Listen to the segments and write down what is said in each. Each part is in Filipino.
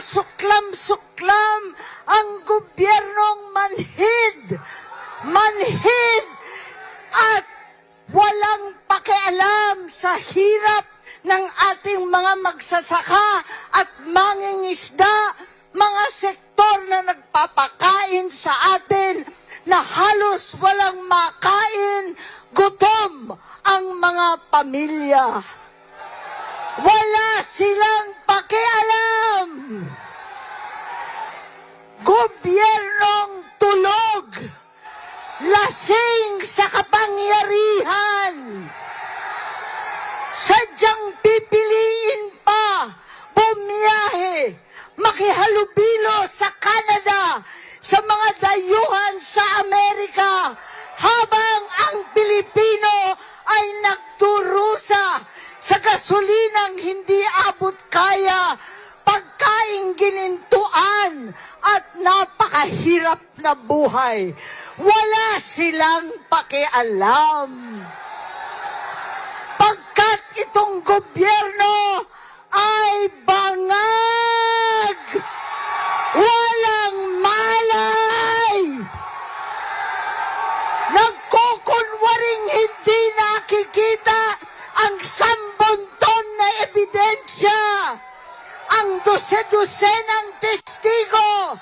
masuklam-suklam ang gobyernong manhid at walang pakialam sa hirap ng ating mga magsasaka at mangingisda, mga sektor na nagpapakain sa atin na halos walang makain, gutom ang mga pamilya. Wala silang pakialam. Gobyernong tulog, lasing sa kapangyarihan, sadyang pipiliin pa bumiyahe, makihalubilo sa Canada, sa mga dayuhan sa Amerika, habang ang Pilipino ay nagdurusa sa gasulinang hindi abot kaya, pagkaing ginintuan at napakahirap na buhay. Wala silang pakialam. Pagkat itong gobyerno ay bangag, walang malay, nagkukunwaring hindi nakikita ang sambunton na ebidensya, ang dose-dosenang testigo,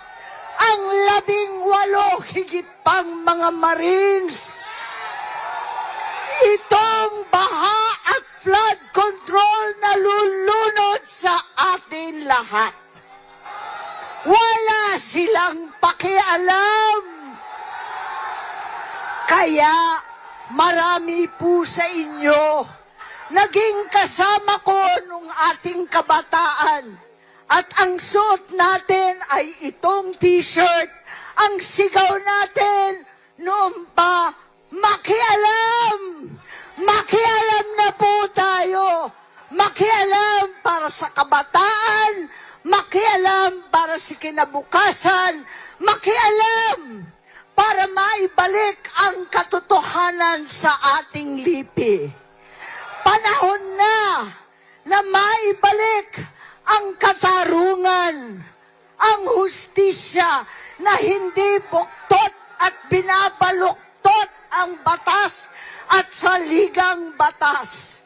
ang 18 higit pang mga Marines. Itong baha at flood control na lulunod sa atin lahat. Wala silang pakialam. Kaya marami po sa inyo naging kasama ko nung ating kabataan. At ang suot natin ay itong t-shirt. Ang sigaw natin noon pa, makialam! Makialam na po tayo. Makialam para sa kabataan. Makialam para sa kinabukasan. Makialam para maibalik ang katotohanan sa ating lipi. Panahon na maibalik ang katarungan, ang hustisya na hindi buktot at binabaluktot ang batas at saligang batas.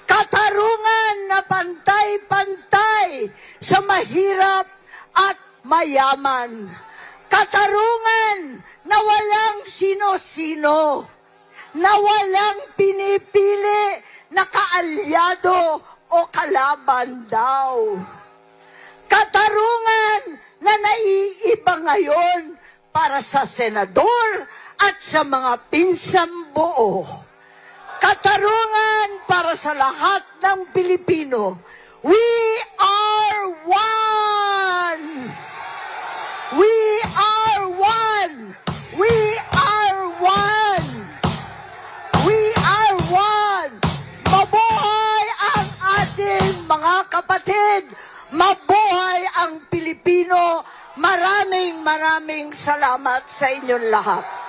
Katarungan na pantay-pantay sa mahirap at mayaman. Katarungan na walang sino-sino, na walang pinipili na kaalyado o kalaban daw. Katarungan na naiiba ngayon para sa senador at sa mga pinsang buo. Katarungan para sa lahat ng Pilipino. We are one! We are one! We are one! We are one! Mabuhay ang ating mga kapatid! Mabuhay ang Pilipino! Maraming salamat sa inyong lahat.